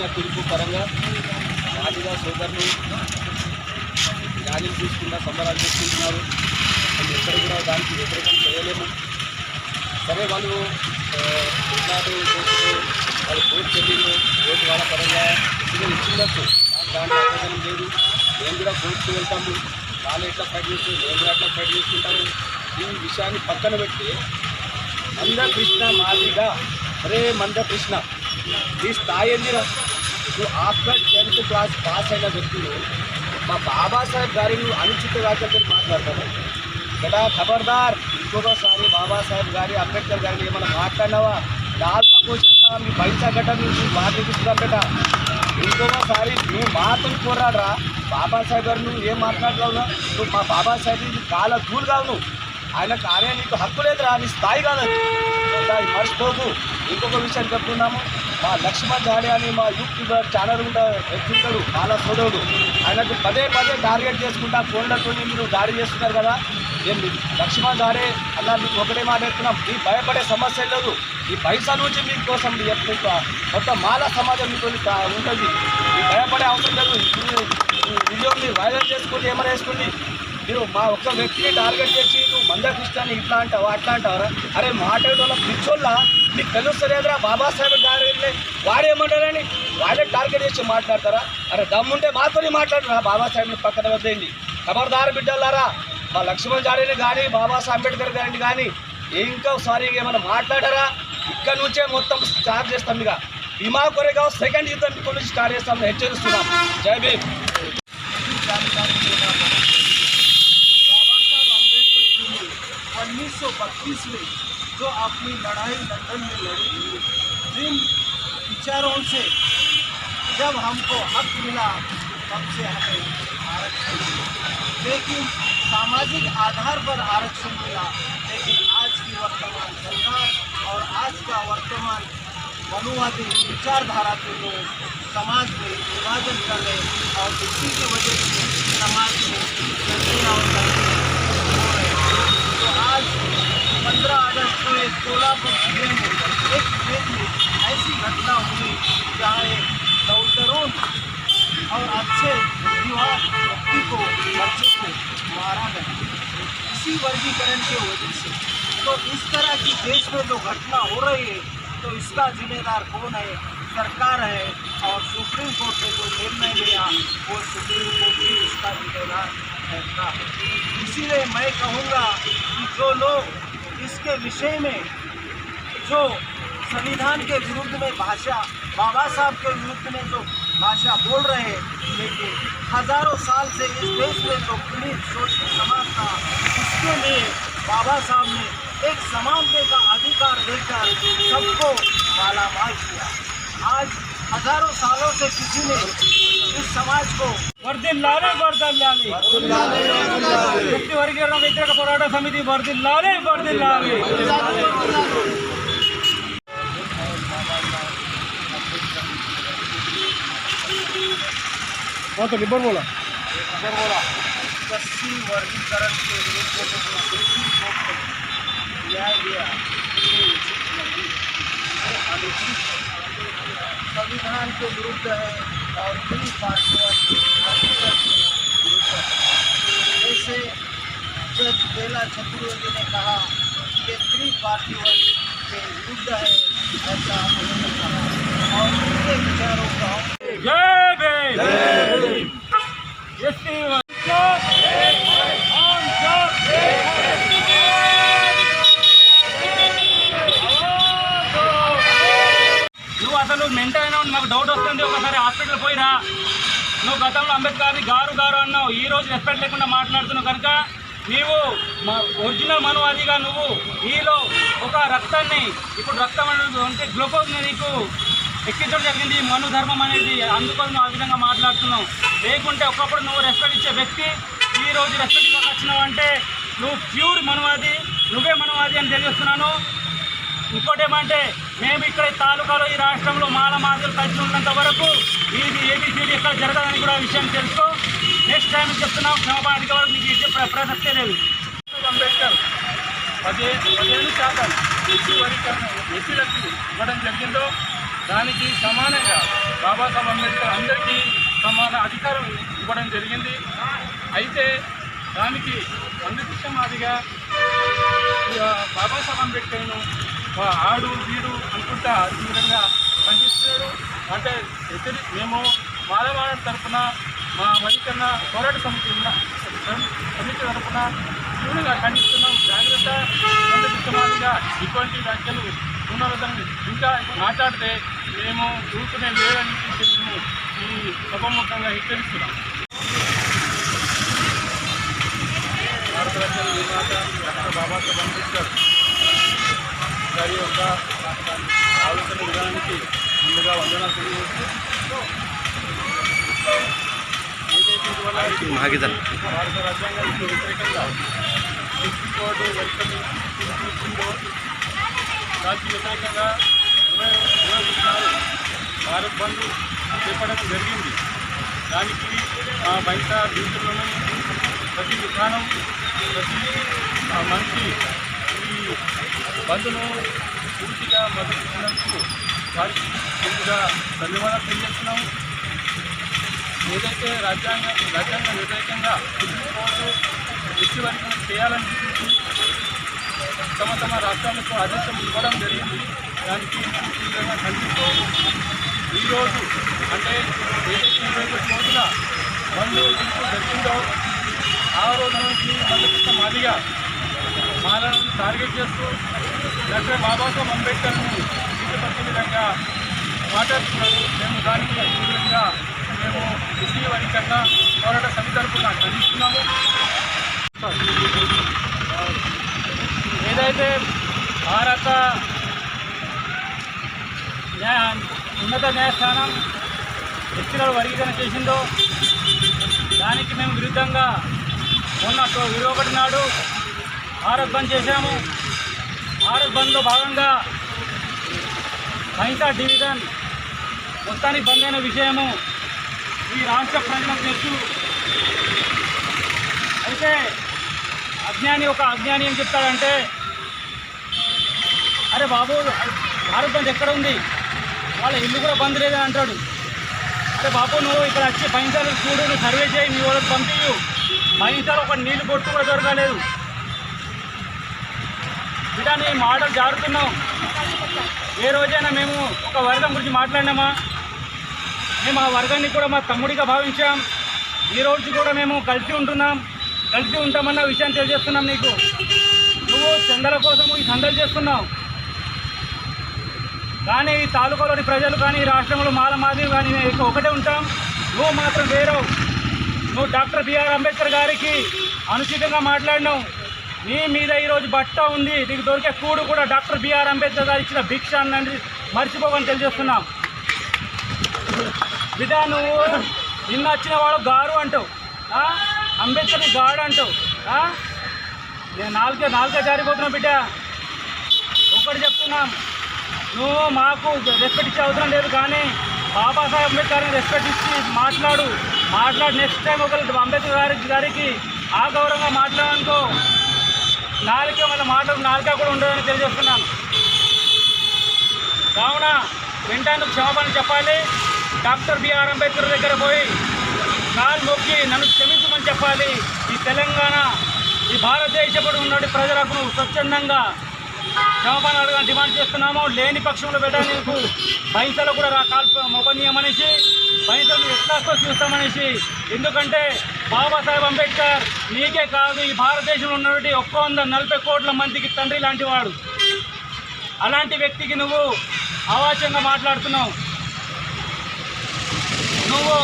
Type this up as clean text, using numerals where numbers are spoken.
ఇచ్చిన తీర్పు పరంగా మాదిగా సోదరులు ర్యాలీలు తీసుకున్న సంబరాలు చేసుకుంటున్నారు. అది ఎక్కడ కూడా దానికి వ్యతిరేకం చేయలేము. సరే వాళ్ళు కొట్లాటలు చేసి వాళ్ళు కోర్టు చెల్లిండు, కోర్టు వాళ్ళ పరంగా ఇచ్చిండొచ్చు. నాకు దాంట్లో అభ్యంతరం లేదు. మేము కూడా కోర్టుకు వెళ్తాము. వాళ్ళు ఎట్లా ఫైట్ చేస్తారు, మేము కూడా అట్లా ఫైట్ చేసుకుంటాము. ఈ విషయాన్ని పక్కన పెట్టి మందకృష్ణ మాదిగా అరే మందకృష్ణ ఈ స్థాయి ఏందిరా? నువ్వు ఆఫ్టర్ 10th క్లాస్ పాస్ అయిన వ్యక్తులు మా బాబాసాహెబ్ గారిని అనుచిత వ్యాఖ్యలు మాట్లాడతారు కదా. ఖబర్దార్, ఇంకొకసారి బాబాసాహెబ్ గారి అంబేద్కర్ గారిని ఏమైనా మాట్లాడినావా దాంట్లో పోసేస్తా. మీ పైసా గట్ట నువ్వు మాట్లాడుతున్నా బేట. ఇంకొకసారి నువ్వు మాతో పోరాడరా. బాబాసాహెబ్ గారు నువ్వు ఏం మాట్లాడతావు? నువ్వు మా బాబాసాహెబ్ కాల దూరు కావు. నువ్వు ఆయన కార్య నీకు హక్కు లేదురా, నీ స్థాయి కాదని మర్చిపోకు. ఇంకొక విషయం చెప్తున్నాము, మా లక్ష్మణ్ జాడే అని మా యూట్యూబ్ ఛానల్ కూడా వ్యక్తింటాడు, చాలా సోదరుడు. ఆయనకు పదే పదే టార్గెట్ చేసుకుంటా ఫోన్లతో మీరు దాడి చేస్తున్నారు కదా. నేను లక్ష్మణ్ జాడే అలా మీకు ఒకటే మాట్లాడుతున్నాం, మీ భయపడే సమస్య లేదు. ఈ పైసా నుంచి మీకోసం మొత్తం మాల సమాజం మీకు ఉంటుంది. మీకు భయపడే అవసరం లేదు. వీడియో మీరు వైరల్ చేసుకోండి, ఏమైనా వేసుకోండి. మీరు మా ఒక్క వ్యక్తిని టార్గెట్ చేసి నువ్వు మందకృష్ణాన్ని ఇట్లా అంటావా అట్లా అంటావరా? అరే మాట్లాడేటోళ్ళ పిచ్చోళ్ళ మీకు తెలుస్తలేదురా. బాబాసాహెబ్ గారి వాడేమంటారని వాళ్ళే టార్గెట్ చేసి మాట్లాడతారా? అరే దమ్ముంటే మాతోని మాట్లాడరా. బాబాసాహెబ్ని పక్కన వద్దేయండి. ఖబర్దారు బిడ్డలారా. మా లక్ష్మణ్ జాడేని కానీ బాబాసాహెబ్ అంబేద్కర్ గారిని కానీ ఇంకోసారి ఏమైనా మాట్లాడారా ఇక్కడ నుంచే మొత్తం స్టార్ట్ చేస్తాం. ఇక భీమా కొరేగావ్ సెకండ్ యుద్ధం ఇక్కడ నుంచి స్టార్ట్ చేస్తాం, హెచ్చరిస్తున్నాం. జై భీమ్. 1932 में जो अपनी लड़ाई लंदन में लड़ी, जिन विचारों से जब हमको हक मिला तब से हमें आरक्षण मिला, लेकिन सामाजिक आधार पर आरक्षण मिला। लेकिन आज की वर्तमान सरकार और आज का वर्तमान मनुवादी विचारधारा के लोग समाज में विभाजन कर रहे और इसी की वजह से समाज में दंगे और दंगे हो रहे हैं। तो आज 15 अगस्त को एक कोल्हापुर जिले में एक ट्रेन में ऐसी घटना हुई जहाँ एक नौजवान और अच्छे युवा व्यक्ति को बच्चे को मारा गया इसी वर्गीकरण के वजह से। तो इस तरह की देश में जो घटना हो रही है तो इसका जिम्मेदार कौन है? सरकार है। और सुप्रीम कोर्ट ने जो निर्णय लिया वो सुप्रीम कोर्ट ही इसका जिम्मेदार रहता है। इसीलिए मैं कहूँगा कि जो लोग इसके विषय में जो संविधान के विरुद्ध में भाषा, बाबा साहब के विरुद्ध में जो भाषा बोल रहे हैं, लेकिन हजारों साल से इस देश में जो पीड़ित शोषित समाज था उसके लिए बाबा साहब ने एक समानता का अधिकार देकर सबको मालामाल किया। आज हजारों सालों से किसी ने इस समाज को వర్ధిల్లాలి వ్యక్తి వర్గీకరణ వ్యతిరేక పోరాట సమితి వర్ధిల్లాలి. बोला एससी वर्गीकरण के विरुद्ध में जो सुप्रीम कोर्ट ने न्याय दिया अनुचित संविधान के विरुद्ध है और तीन पार्टियों के विरुद्ध है। जैसे जज बेला चतुर्वेदी ने कहा कि त्रिपार्टियों के विरुद्ध है, ऐसा उन्होंने कहा और उनके विचारों का నువ్వు అసలు మెంటల్ అయినా నాకు డౌట్ వస్తుంది. ఒకసారి హాస్పిటల్ పోయిరా. నువ్వు గతంలో అంబేద్కర్ని గారు అన్నావు, ఈ రోజు రెస్పెక్ట్ లేకుండా మాట్లాడుతున్నావు కనుక నీవు ఒరిజినల్ మనువాదిగా నువ్వు ఈలో ఒక రక్తాన్ని ఇప్పుడు రక్తం అనేది అంటే గ్లూకోజ్ని నీకు ఎక్కించడం జరిగింది. మను ధర్మం అనేది అందుకొని నువ్వు ఆ విధంగా మాట్లాడుతున్నావు. లేకుంటే ఒకప్పుడు నువ్వు రెస్పెక్ట్ ఇచ్చే వ్యక్తి ఈ రోజు రెస్పెక్ట్ ఇవ్వక వచ్చినావు అంటే నువ్వు ప్యూర్ మనువాది, నువ్వే మనువాది అని తెలియజేస్తున్నాను. ఇంకోటి ఏమంటే మేము ఇక్కడ ఈ తాలూకాలో ఈ రాష్ట్రంలో మాల మాదిలు కలిసి ఉన్నంత వరకు ఇది ఏబిసిడి ఎక్కడ జరగదని కూడా విషయం తెలుసుకో. నెక్స్ట్ టైం చెప్తున్నాం, క్షమాపణ అడిగే వరకు నీకు ఇచ్చే ప్రసక్తే లేదు. అంబేద్కర్ 17% ఎస్సీ వర్గీకరణ ఎస్సీలకు ఇవ్వడం జరిగిందో దానికి సమానంగా బాబాసాహెబ్ అంబేద్కర్ అందరికీ సమాన అధికారం ఇవ్వడం జరిగింది. అయితే దానికి అందుకు మాదిగా బాబాసాహెబ్ అంబేద్కర్ను ఆడు వీడు అనుకుంటా ఈ విధంగా ఖండిస్తున్నాడు. అంటే మేము మాలవాడ తరఫున మా వరికన్న పోరాట సమితి తరఫున తీవ్రంగా ఖండిస్తున్నాం. జాగ్రత్త మాదిగా ఇటువంటి వ్యాఖ్యలు ఉన్నదని ఇంకా మాట్లాడితే మేము ఊరుకునే లేదని మేము ఈ సభాముఖంగా హెచ్చరిస్తున్నాం. భారత రాజ్యాంగ నిర్మాత డాక్టర్ బాబాసాహెబ్ అంబేద్కర్ గారి యొక్క ఆలోచన విధానానికి ముందుగా వందనాలు తెలియజేస్తూ ఏదైతే భారత రాజ్యాంగానికి వ్యతిరేకంగా సుప్రీంకోర్టు వైఖరి తీసుకుందో దానికి వ్యతిరేకంగా 26 భారత్ బంద్ చేపట్టడం జరిగింది. దానికి బయట దేశంలోని ప్రతి దుకాణం ప్రతి మనిషి ఈ బంద్ను పూర్తిగా మద్దతు ఇచ్చినందుకు వారికి పూర్తిగా ధన్యవాదాలు తెలియజేస్తున్నాము. ఏదైతే రాజ్యాంగ వ్యతిరేకంగా సుప్రీంకోర్టు ఎస్సీ వర్గం చేయాలని తమ రాష్ట్రాలకు ఆదేశం ఇవ్వడం జరిగింది. దానికి తీవ్రంగా ఖండిస్తూ ఈరోజు అంటే ఏదైతే 21 రోజుల బంద్ జరిగిందో ఆ రోజు నుంచి మద్దతు మాదిగా మాలను టార్గెట్ చేస్తూ డాక్టర్ బాబాసాహెబ్ అంబేద్కర్ను తీసుకొచ్చే విధంగా మాట్లాడుతున్నారు. మేము దానికి తీవ్రంగా మేము ఎస్సీ వర్గీకరణ పోరాట సమితి తరఫున ఖండిస్తున్నాము. ఏదైతే భారత ఉన్నత న్యాయస్థానం ఎస్సీలను వర్గీకరణ చేసిందో దానికి మేము విరుద్ధంగా మొన్న 21 నాడు భారత్ బంద్ చేశాము. భారత్ బంద్లో భాగంగా మహిళా డివిజన్ మొత్తానికి బంద్ అయిన విషయము ఈ రాష్ట్ర ప్రజలకు తెలుసు. అయితే ఒక అజ్ఞాని ఏం చెప్తాడంటే, అరే బాబు భారత్ బంద్ ఎక్కడ ఉంది, వాళ్ళ ఇల్లు కూడా బంద్ లేదని అంటాడు. అరే బాబు నువ్వు ఇక్కడ వచ్చి బహింసాలు చూడు, నువ్వు సర్వే చేయి, నీ వాళ్ళకి పంపించు. బహింసాలు ఒక నీళ్ళు కొట్టు కూడా దొరకలేదు. ఇలా నీ మాటలు జారుతున్నావు. ఏ రోజైనా మేము ఒక వర్గం గురించి మాట్లాడినామా? మేము ఆ వర్గాన్ని కూడా మా తమ్ముడిగా భావించాం. ఈ రోజు కూడా మేము కలిసి ఉంటామన్న విషయాన్ని తెలియజేస్తున్నాం నీకు. నువ్వు చందల కోసము ఈ సందలు చేస్తున్నావు, కానీ ఈ తాలూకాలోని ప్రజలు కానీ ఈ రాష్ట్రంలో మాది కానీ ఒకటే ఉంటాం. నువ్వు మాత్రం వేరవు. నువ్వు డాక్టర్ బిఆర్ అంబేద్కర్ గారికి అనుచితంగా మాట్లాడినావు. నీ మీద ఈరోజు బట్ట ఉంది, నీకు దొరికే కూడు కూడా డాక్టర్ బిఆర్ అంబేద్కర్ గారు ఇచ్చిన భిక్ష అన్నది మర్చిపోవని తెలియజేస్తున్నాం. బిడ్డ నువ్వు నిన్న వచ్చిన వాడు గారు అంటావు, అంబేద్కర్ని గాడు అంటావు. నేను నాలుగే జారిపోతున్నావు బిడ్డ. ఒకటి చెప్తున్నాం, నువ్వు మాకు రెస్పెక్ట్ ఇచ్చే అవసరం లేదు, కానీ బాబాసాహెబ్ అంబేద్కర్ని రెస్పెక్ట్ ఇచ్చి మాట్లాడు. నెక్స్ట్ టైం ఒకరు అంబేద్కర్ గారికి ఆ గౌరవంగా మాట్లాడనుకో, నాలుక కూడా ఉండదని తెలియజేస్తున్నాను. కావున వెంటనే క్షమాపణ చెప్పాలి. డాక్టర్ బిఆర్ అంబేద్కర్ దగ్గర పోయి కాలు మొక్కి నన్ను క్షమించమని చెప్పాలి. ఈ తెలంగాణ ఈ భారతదేశంలో ఉన్న ప్రజలకు స్వచ్ఛందంగా క్షమాపణ అడగని డిమాండ్ చేస్తున్నాము. లేని పక్షంలో పెట్టడానికి బహింసలో కూడా మొపనీయమనేసి బహింసలు ఎట్లా చూస్తామనేసి. ఎందుకంటే బాబాసాహెబ్ అంబేద్కర్ నీకే కాదు, ఈ భారతదేశంలో ఉన్నటువంటి 140 కోట్ల మందికి తండ్రి లాంటి వాడు. అలాంటి వ్యక్తికి నువ్వు అవాచ్యంగా మాట్లాడుతున్నావు. నువ్వు